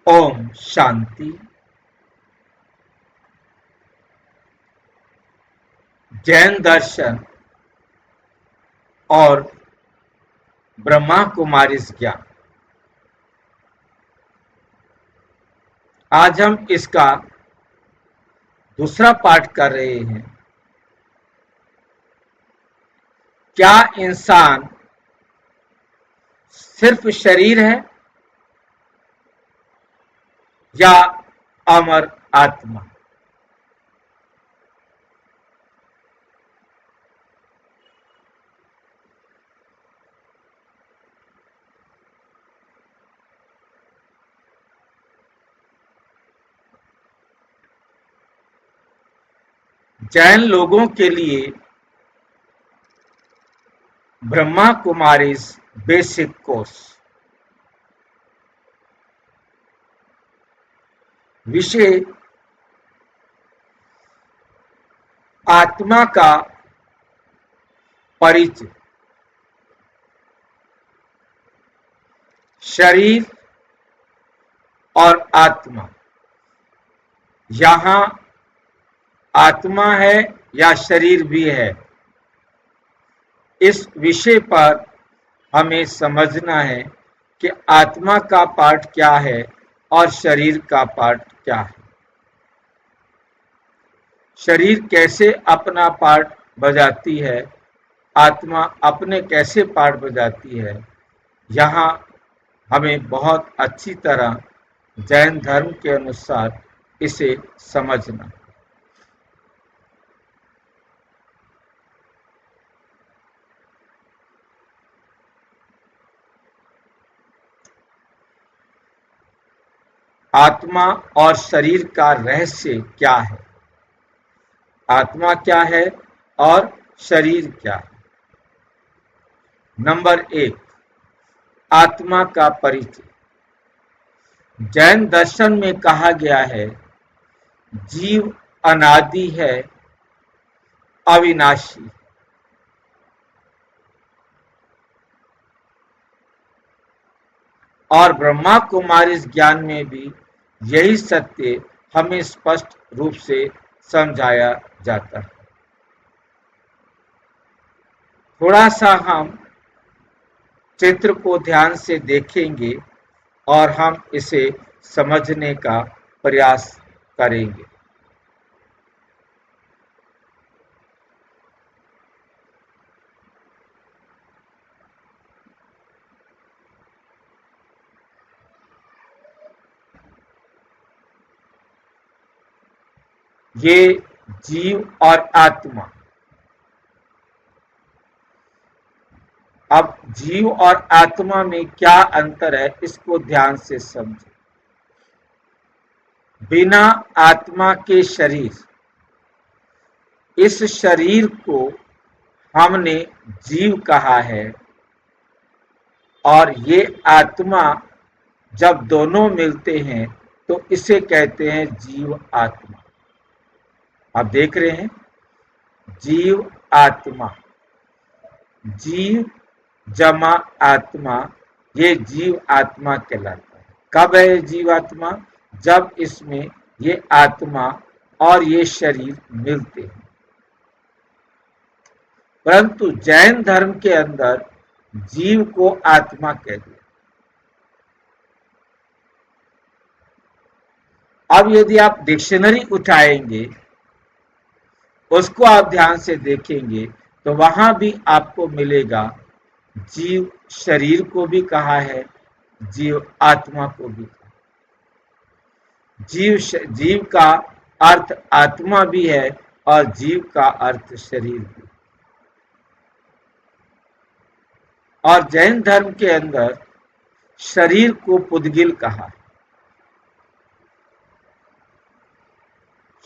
ओम शांति। जैन दर्शन और ब्रह्मा कुमारीज ज्ञान। आज हम इसका दूसरा पाठ कर रहे हैं। क्या इंसान सिर्फ शरीर है या अमर आत्मा? जैन लोगों के लिए ब्रह्मा कुमारीज बेसिक कोर्स विषय आत्मा का परिचय। शरीर और आत्मा, यहाँ आत्मा है या शरीर भी है, इस विषय पर हमें समझना है कि आत्मा का पार्ट क्या है और शरीर का पार्ट क्या है। शरीर कैसे अपना पार्ट बजाती है, आत्मा अपने कैसे पार्ट बजाती है, यहाँ हमें बहुत अच्छी तरह जैन धर्म के अनुसार इसे समझना। आत्मा और शरीर का रहस्य क्या है? आत्मा क्या है और शरीर क्या है? नंबर 1, आत्मा का परिचय। जैन दर्शन में कहा गया है, जीव अनादि है, अविनाशी। और ब्रह्मा कुमारीज ज्ञान में भी यही सत्य हमें स्पष्ट रूप से समझाया जाता है। थोड़ा सा हम चित्र को ध्यान से देखेंगे और हम इसे समझने का प्रयास करेंगे। ये जीव और आत्मा। अब जीव और आत्मा में क्या अंतर है, इसको ध्यान से समझें। बिना आत्मा के शरीर, इस शरीर को हमने जीव कहा है, और ये आत्मा जब दोनों मिलते हैं तो इसे कहते हैं जीव आत्मा। आप देख रहे हैं, जीव आत्मा, जीव जमा आत्मा, ये जीव आत्मा कहलाता है। कब है जीव आत्मा? जब इसमें ये आत्मा और ये शरीर मिलते हैं। परंतु जैन धर्म के अंदर जीव को आत्मा कहते हैं। अब यदि आप डिक्शनरी उठाएंगे, उसको आप ध्यान से देखेंगे तो वहां भी आपको मिलेगा, जीव शरीर को भी कहा है, जीव आत्मा को भी। जीव का अर्थ आत्मा भी है और जीव का अर्थ शरीर भी। और जैन धर्म के अंदर शरीर को पुद्गिल कहा है,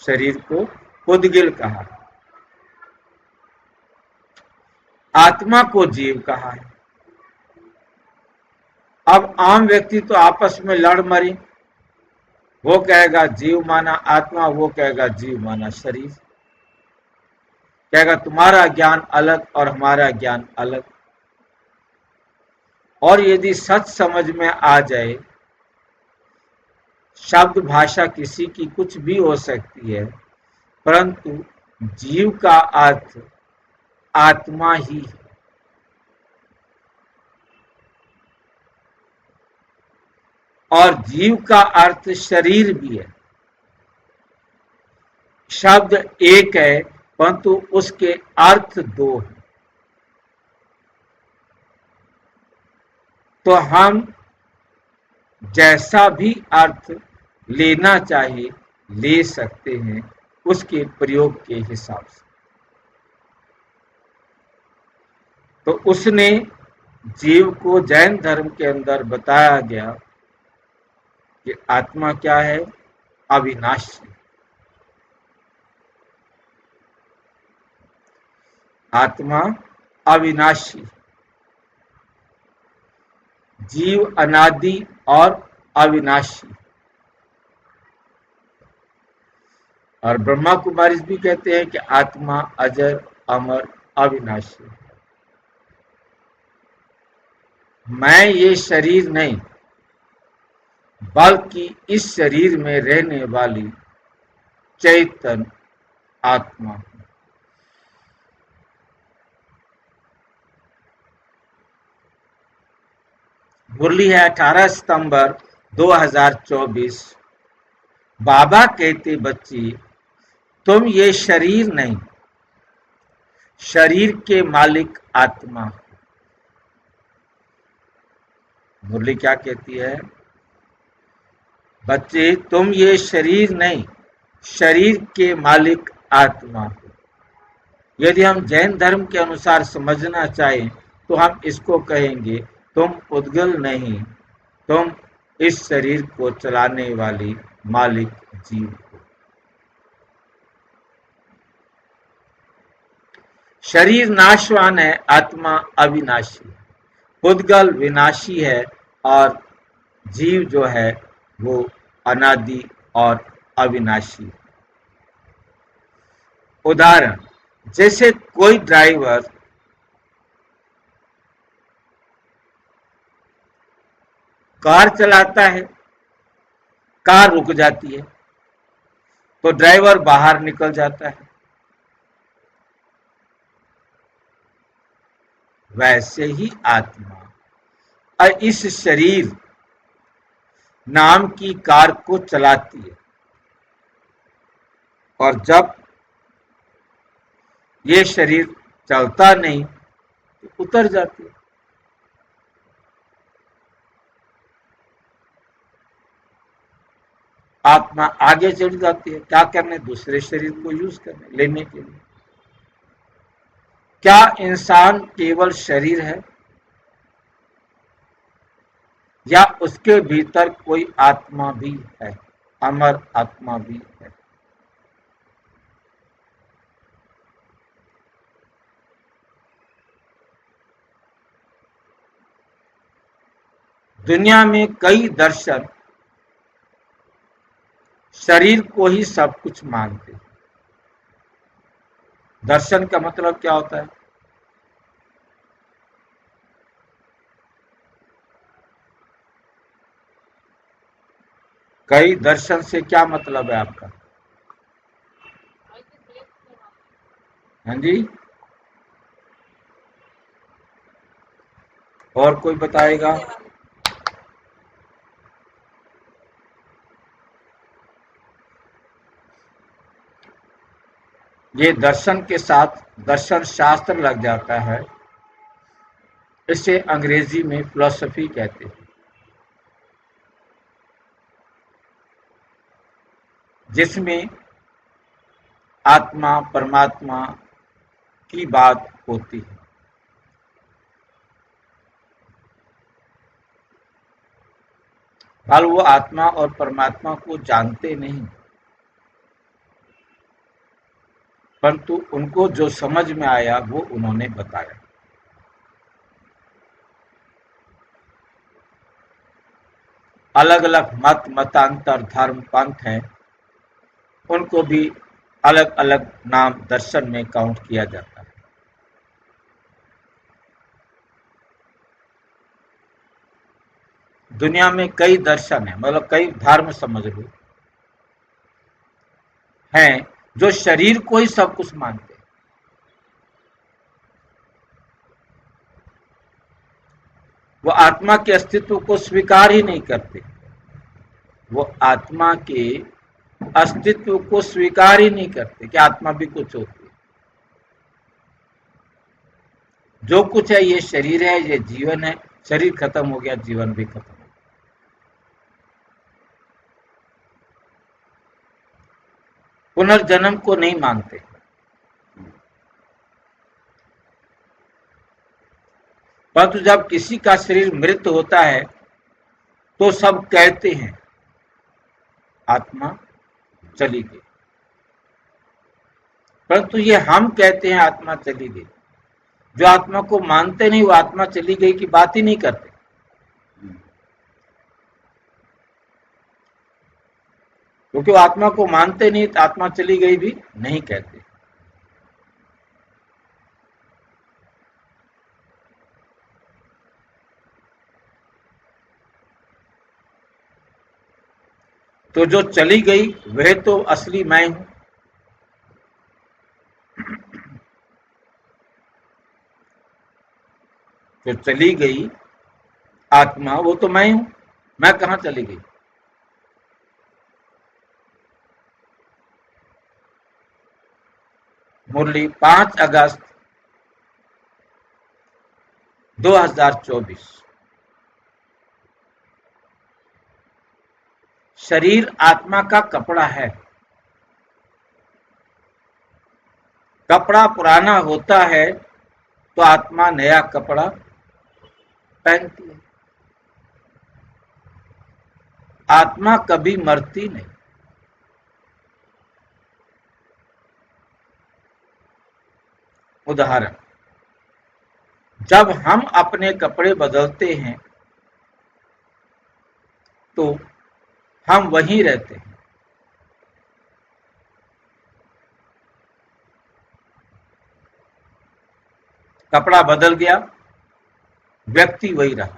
शरीर को पुद्गिल कहा, आत्मा को जीव कहा है। अब आम व्यक्ति तो आपस में लड़ मरे, वो कहेगा जीव माना आत्मा, वो कहेगा जीव माना शरीर, कहेगा तुम्हारा ज्ञान अलग और हमारा ज्ञान अलग। और यदि सच समझ में आ जाए शब्द भाषा किसी की कुछ भी हो सकती है, परंतु जीव का अर्थ आत्मा ही है। और जीव का अर्थ शरीर भी है। शब्द एक है, परंतु उसके अर्थ दो हैं। तो हम जैसा भी अर्थ लेना चाहे ले सकते हैं, उसके प्रयोग के हिसाब से। तो उसने जीव को जैन धर्म के अंदर बताया गया कि आत्मा क्या है? अविनाशी। आत्मा अविनाशी, जीव अनादि और अविनाशी। और ब्रह्मा कुमारी भी कहते हैं कि आत्मा अजर अमर अविनाशी। मैं ये शरीर नहीं, बल्कि इस शरीर में रहने वाली चैतन्य आत्मा। मुरली है 18 सितंबर 2024। बाबा कहते बच्ची, तुम ये शरीर नहीं, शरीर के मालिक आत्मा। मुरली क्या कहती है? बच्चे, तुम ये शरीर नहीं, शरीर के मालिक आत्मा। यदि हम जैन धर्म के अनुसार समझना चाहें तो हम इसको कहेंगे, तुम उद्गल नहीं, तुम इस शरीर को चलाने वाली मालिक जीव हो। शरीर नाशवान है, आत्मा अविनाशी है। उद्गल विनाशी है और जीव जो है वो अनादि और अविनाशी। उदाहरण, जैसे कोई ड्राइवर कार चलाता है, कार रुक जाती है तो ड्राइवर बाहर निकल जाता है। वैसे ही आत्मा और इस शरीर नाम की कार को चलाती है, और जब ये शरीर चलता नहीं तो उतर जाती है। आत्मा आगे चढ़ जाती है, क्या करने? दूसरे शरीर को यूज करने, लेने के लिए। क्या इंसान केवल शरीर है, या उसके भीतर कोई आत्मा भी है, अमर आत्मा भी है? दुनिया में कई दर्शन शरीर को ही सब कुछ मानते हैं। दर्शन का मतलब क्या होता है? कई दर्शन से क्या मतलब है आपका? हाँ जी, और कोई बताएगा? ये दर्शन के साथ दर्शन शास्त्र लग जाता है, इसे अंग्रेजी में फिलॉसफी कहते हैं, जिसमें आत्मा परमात्मा की बात होती है। हाल वो आत्मा और परमात्मा को जानते नहीं, परंतु उनको जो समझ में आया वो उन्होंने बताया। अलग अलग मत, मतांतर, धर्म, पंथ हैं, उनको भी अलग अलग नाम दर्शन में काउंट किया जाता है। दुनिया में कई दर्शन है, मतलब कई धर्म समझ लो, हैं जो शरीर को ही सब कुछ मानते हैं। वो आत्मा के अस्तित्व को स्वीकार ही नहीं करते, वो आत्मा के अस्तित्व को स्वीकार ही नहीं करते कि आत्मा भी कुछ होती है। जो कुछ है ये शरीर है, ये जीवन है, शरीर खत्म हो गया, जीवन भी खत्म हो गया। पुनर्जन्म को नहीं मानते। परंतु जब किसी का शरीर मृत होता है तो सब कहते हैं आत्मा चली गई, परंतु ये हम कहते हैं आत्मा चली गई। जो आत्मा को मानते नहीं वो आत्मा चली गई की बात ही नहीं करते। क्योंकि वो आत्मा को मानते नहीं तो आत्मा चली गई भी नहीं कहते। तो जो चली गई वह तो असली मैं हूं। जो चली गई आत्मा वो तो मैं हूं, मैं कहां चली गई? मुरली 5 अगस्त 2024। शरीर आत्मा का कपड़ा है। कपड़ा पुराना होता है तो आत्मा नया कपड़ा पहनती है। आत्मा कभी मरती नहीं। उदाहरण, जब हम अपने कपड़े बदलते हैं तो हम वहीं रहते हैं। कपड़ा बदल गया, व्यक्ति वही रहा।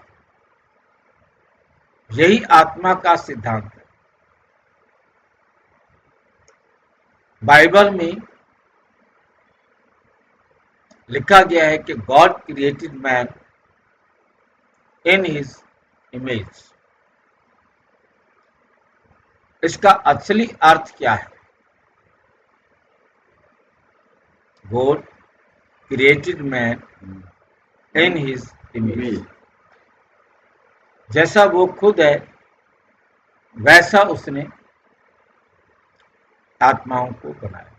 यही आत्मा का सिद्धांत है। बाइबल में लिखा गया है कि God created man in his image. इसका असली अर्थ क्या है? God created man in his image. जैसा वो खुद है वैसा उसने आत्माओं को बनाया,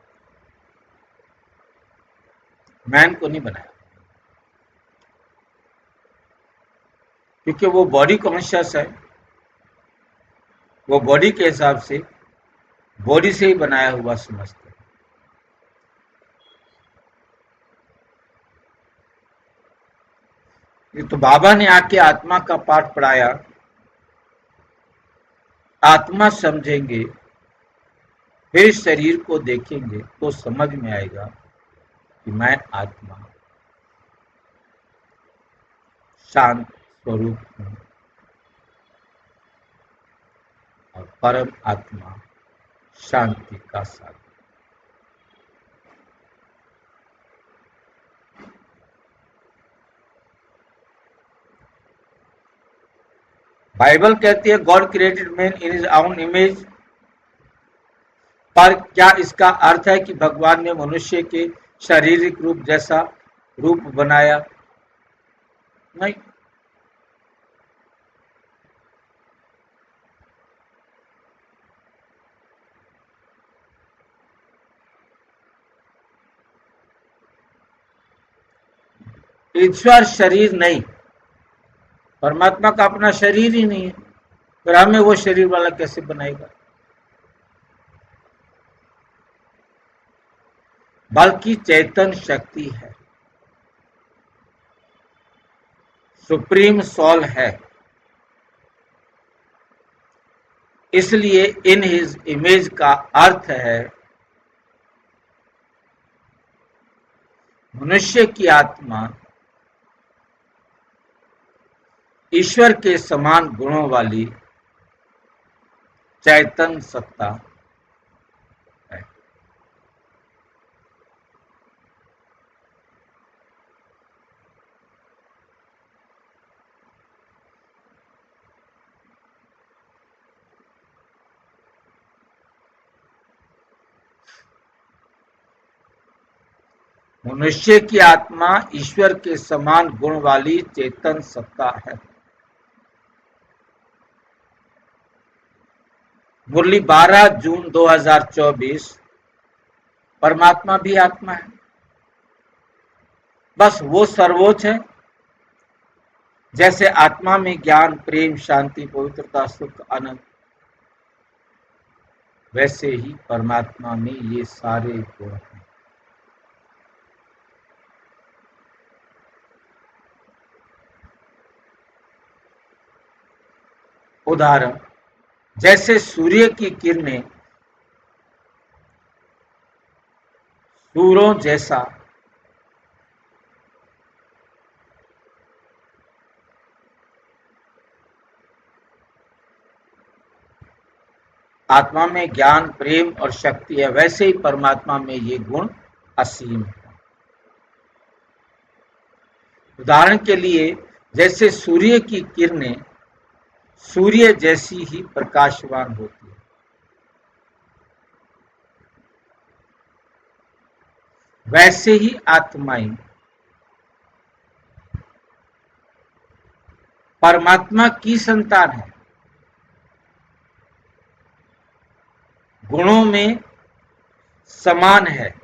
मैन को नहीं बनाया। क्योंकि वो बॉडी कॉन्शियस है, वो बॉडी के हिसाब से बॉडी से ही बनाया हुआ समझते हैं। ये तो बाबा ने आके आत्मा का पाठ पढ़ाया। आत्मा समझेंगे, फिर शरीर को देखेंगे तो समझ में आएगा कि मैं आत्मा शांत स्वरूप हूं और परम आत्मा शांति का साधन। बाइबल कहती है God created man in his own image. पर क्या इसका अर्थ है कि भगवान ने मनुष्य के शारीरिक रूप जैसा रूप बनाया? नहीं। ईश्वर शरीर नहीं, परमात्मा का अपना शरीर ही नहीं है, फिर हमें वो शरीर वाला कैसे बनाएगा? बल्कि चेतन शक्ति है, सुप्रीम सोल है। इसलिए इन हिज इमेज का अर्थ है मनुष्य की आत्मा ईश्वर के समान गुणों वाली चैतन्य सत्ता है। मनुष्य की आत्मा ईश्वर के समान गुण वाली चेतन सत्ता है। मुरली 12 जून 2024। परमात्मा भी आत्मा है, बस वो सर्वोच्च है। जैसे आत्मा में ज्ञान, प्रेम, शांति, पवित्रता, सुख, आनंद, वैसे ही परमात्मा में ये सारे गुण हैं। उदाहरण, जैसे सूर्य की किरणें सूरों जैसा आत्मा में ज्ञान, प्रेम और शक्ति है, वैसे ही परमात्मा में ये गुण असीम है। उदाहरण के लिए, जैसे सूर्य की किरणें सूर्य जैसी ही प्रकाशवान होती है, वैसे ही आत्माएं परमात्मा की संतान है। गुणों में समान है।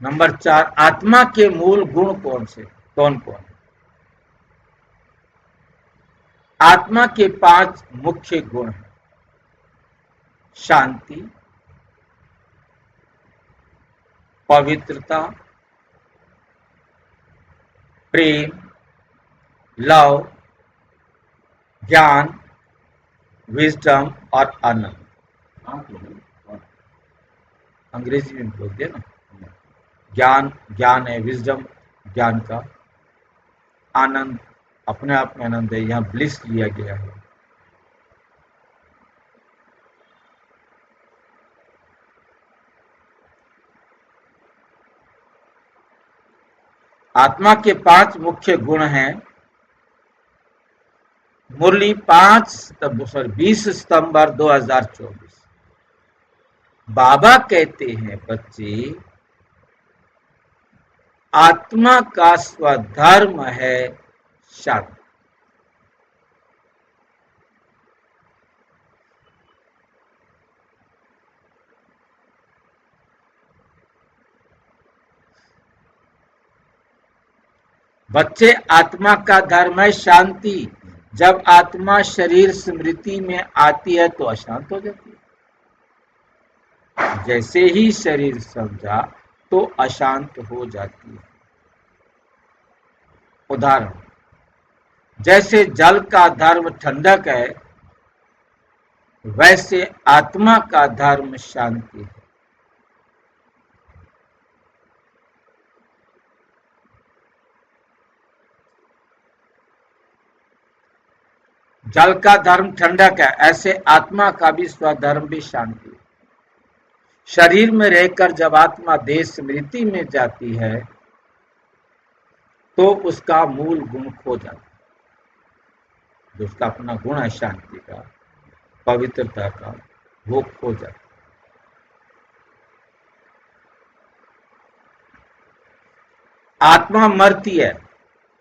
नंबर 4, आत्मा के मूल गुण कौन कौन? आत्मा के 5 मुख्य गुण हैं। शांति, पवित्रता, प्रेम, लव, ज्ञान, विजडम और आनंद। अंग्रेजी में बोल दिया ना। ज्ञान है, विजडम ज्ञान का, आनंद अपने आप में आनंद है, यहाँ ब्लिस लिया गया है। आत्मा के 5 मुख्य गुण हैं। मुरली 20 सितंबर 2024। बाबा कहते हैं, बच्चे, आत्मा का स्वधर्म है शांति। बच्चे, आत्मा का धर्म है शांति। जब आत्मा शरीर स्मृति में आती है तो अशांत हो जाती है। जैसे ही शरीर समझा तो अशांत हो जाती है। उदाहरण, जैसे जल का धर्म ठंडक है, वैसे आत्मा का धर्म शांति है। जल का धर्म ठंडक है, ऐसे आत्मा का भी स्वधर्म भी शांति है। शरीर में रहकर जब आत्मा देह स्मृति में जाती है तो उसका मूल गुण खो जाता है। जो उसका अपना गुण है शांति का, पवित्रता का, वो खो जाता है। आत्मा मरती है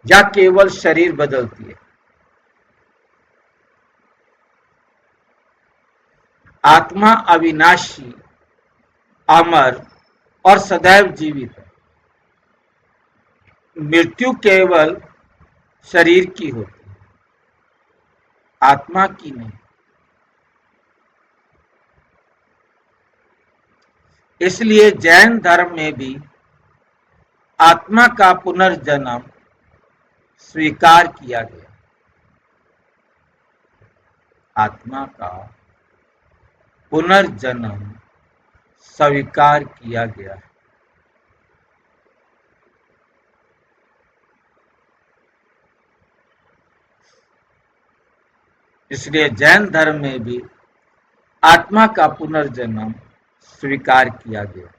या केवल शरीर बदलती है? आत्मा अविनाशी, अमर और सदैव जीवित है। मृत्यु केवल शरीर की होती है, आत्मा की नहीं। इसलिए जैन धर्म में भी आत्मा का पुनर्जन्म स्वीकार किया गया। आत्मा का पुनर्जन्म स्वीकार किया गया है। इसलिए जैन धर्म में भी आत्मा का पुनर्जन्म स्वीकार किया गया।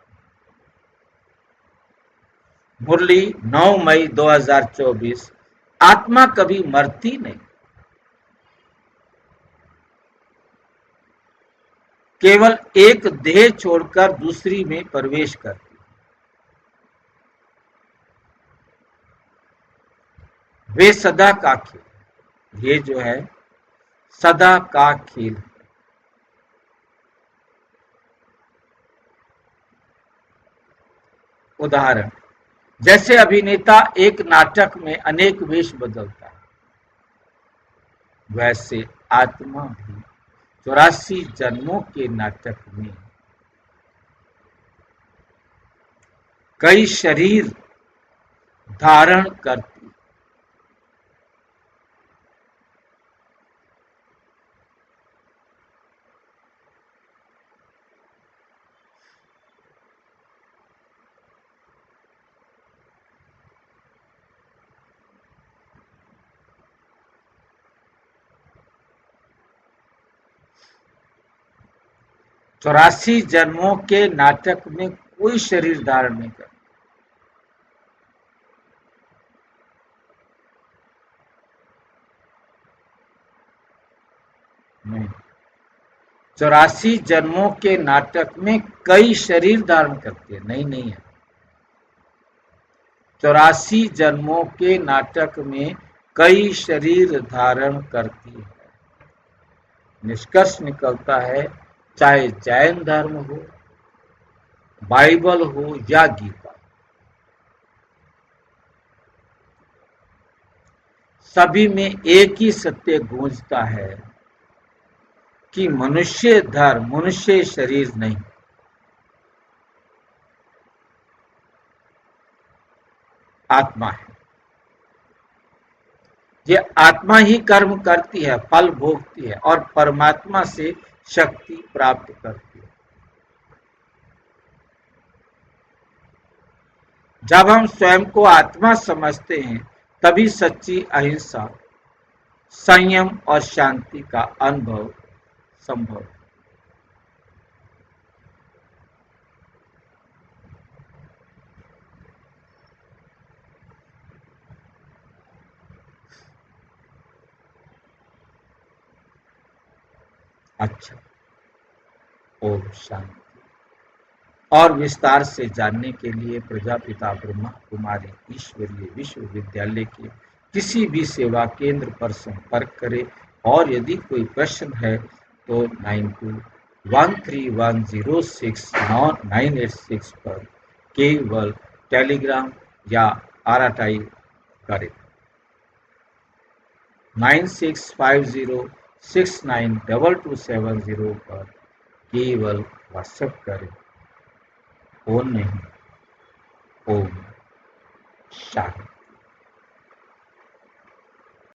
मुरली 9 मई 2024। आत्मा कभी मरती नहीं, केवल एक देह छोड़कर दूसरी में प्रवेश करती। वे सदा का खेल, ये जो है सदा का खेल। उदाहरण, जैसे अभिनेता एक नाटक में अनेक वेश बदलता है, वैसे आत्मा भी 84 जन्मों के नाटक में कई शरीर धारण करती। 84 जन्मों के नाटक में कोई शरीर धारण नहीं करता। नहीं, 84 जन्मों के नाटक में कई शरीर धारण करती है। नहीं है, 84 जन्मों के नाटक में कई शरीर धारण करती है। निष्कर्ष निकलता है, चाहे जैन धर्म हो, बाइबल हो या गीता, सभी में एक ही सत्य गूंजता है कि मनुष्य धर्म मनुष्य शरीर नहीं, आत्मा है। ये आत्मा ही कर्म करती है, फल भोगती है और परमात्मा से शक्ति प्राप्त करती है। जब हम स्वयं को आत्मा समझते हैं, तभी सच्ची अहिंसा, संयम और शांति का अनुभव संभव है। अच्छा, ओम शांति। और विस्तार से जानने के लिए प्रजापिता ब्रह्मा कुमारी ईश्वरीय विश्वविद्यालय के किसी भी सेवा केंद्र पर संपर्क करें और यदि कोई प्रश्न है तो 9213106986 पर केवल टेलीग्राम या RTI करें। 9650692270 पर केवल व्हाट्सएप करें। फोन नहीं। ओम शांति।